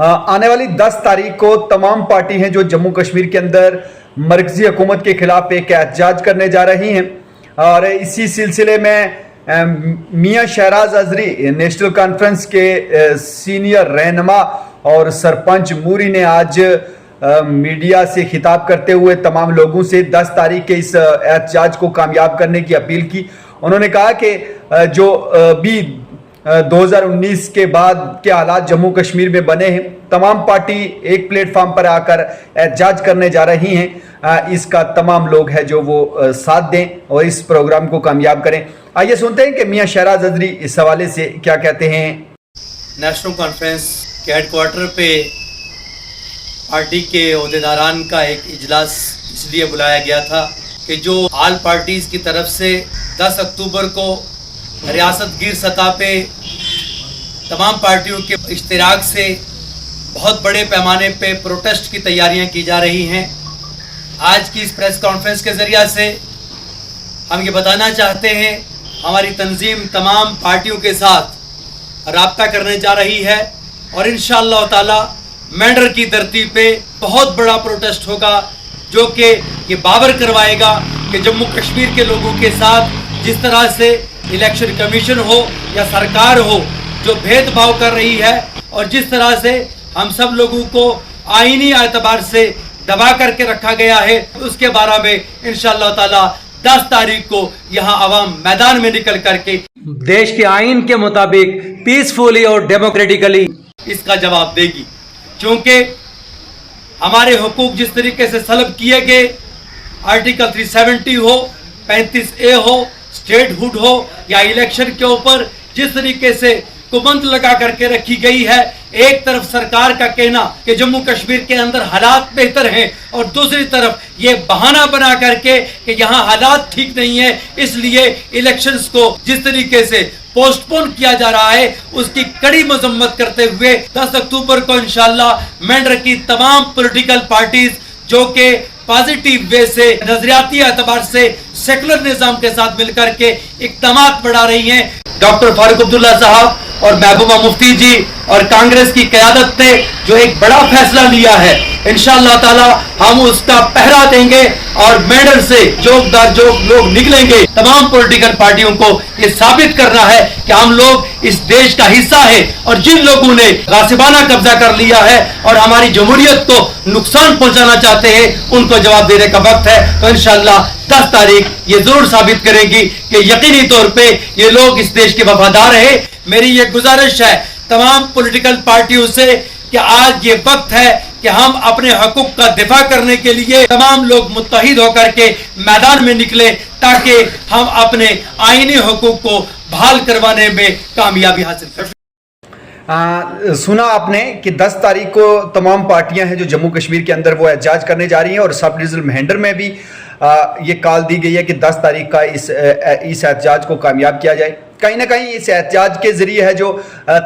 आने वाली 10 तारीख को तमाम पार्टी हैं जो जम्मू कश्मीर के अंदर मरकजी हुकूमत के खिलाफ एक एहतजाज करने जा रही हैं और इसी सिलसिले में मियां शहराज अजरी नेशनल कॉन्फ्रेंस के सीनियर रहनुमा और सरपंच मूरी ने आज मीडिया से खिताब करते हुए तमाम लोगों से 10 तारीख के इस एहतजाज को कामयाब करने की अपील की। उन्होंने कहा कि जो भी 2019 के बाद के हालात जम्मू कश्मीर में बने हैं, तमाम पार्टी एक प्लेटफॉर्म पर आकर एहतजाज करने जा रही हैं। इसका तमाम लोग हैं जो वो साथ दें और इस प्रोग्राम को कामयाब करें। आइए सुनते हैं कि मियां शहराज अजरी इस हवाले से क्या कहते हैं। नेशनल कॉन्फ्रेंस के हेडक्वार्टर पे पार्टी के ओहदेदारान का एक इजलास इसलिए बुलाया गया था कि जो आल पार्टीज़ की तरफ से 10 अक्टूबर को रियासत गिर सतह पे तमाम पार्टियों के इश्तिराक से बहुत बड़े पैमाने पे प्रोटेस्ट की तैयारियां की जा रही हैं। आज की इस प्रेस कॉन्फ्रेंस के ज़रिए से हम ये बताना चाहते हैं, हमारी तंजीम तमाम पार्टियों के साथ राब्ता करने जा रही है और इंशाअल्लाह ताला मेंढर की धरती पे बहुत बड़ा प्रोटेस्ट होगा जो कि ये बावर करवाएगा कि जम्मू कश्मीर के लोगों के साथ जिस तरह से इलेक्शन कमीशन हो या सरकार हो जो भेदभाव कर रही है और जिस तरह से हम सब लोगों को आईनी एतबार से दबा करके रखा गया है, उसके बारे में इंशाअल्लाह ताला 10 तारीख को यहाँ आवाम मैदान में निकल करके देश के आइन के मुताबिक पीसफुली और डेमोक्रेटिकली इसका जवाब देगी। क्योंकि हमारे हुकूक जिस तरीके से सलब किए गए, आर्टिकल 370 हो, 35A हो, स्टेटहुड हो या इलेक्शन के ऊपर जिस तरीके से कुबंद लगा करके रखी गई है, एक तरफ सरकार का कहना कि जम्मू कश्मीर के अंदर हालात बेहतर हैं और दूसरी तरफ ये बहाना बना करके कि यहाँ हालात ठीक नहीं है, इसलिए इलेक्शंस को जिस तरीके से पोस्टपोन किया जा रहा है उसकी कड़ी मजम्मत करते हुए 10 अक्टूबर को इंशाअल्लाह मेंढर की तमाम पॉलिटिकल पार्टीज जो कि पॉजिटिव वे से नजरियाती एतबार से सेकुलर निज़ाम के साथ मिलकर के इक़दामात बढ़ा रही हैं। डॉक्टर फारूक अब्दुल्ला साहब और महबूबा मुफ्ती जी और कांग्रेस की क़यादत ने जो एक बड़ा फैसला लिया है, इंशाअल्लाह ताला हम उसका पहरा देंगे और मेंढर से जो लोग निकलेंगे, तमाम पॉलिटिकल पार्टियों को ये साबित करना है कि हम लोग इस देश का हिस्सा है और जिन लोगों ने गासिबाना कब्जा कर लिया है और हमारी जमहूरियत को नुकसान पहुंचाना चाहते हैं, उनको जवाब देने का वक्त है। तो इंशाअल्लाह 10 तारीख ये जरूर साबित करेंगी कि यकीनी तौर पे ये लोग इस देश के वफादार है। मेरी ये गुजारिश है तमाम पॉलिटिकल पार्टियों से कि आज ये वक्त है कि हम अपने हकूक का दिफा करने के लिए तमाम लोग मुत्तहिद होकर के मैदान में निकले ताकि हम अपने आईनी हकूक को बहाल करवाने में कामयाबी हासिल कर। सुना आपने कि 10 तारीख को तमाम पार्टियां हैं जो जम्मू कश्मीर के अंदर वो एहतजाज करने जा रही हैं और सब डिवीजन मेंढर में भी ये कॉल दी गई है कि 10 तारीख का इस एहतजाज को कामयाब किया जाए। कहीं ना कहीं इस एहतजाज के जरिए है जो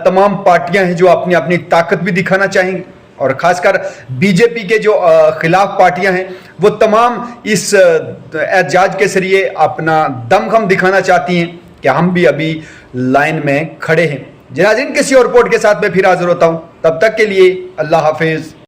तमाम पार्टियां हैं जो अपनी अपनी ताकत भी दिखाना चाहेंगी और खासकर बीजेपी के जो खिलाफ पार्टियां हैं वो तमाम इस एहतजाज के जरिए अपना दमखम दिखाना चाहती हैं कि हम भी अभी लाइन में खड़े हैं। जनाज़रीन, किसी और रिपोर्ट के साथ मैं फिर हाजिर होता हूं, तब तक के लिए अल्लाह हाफिज।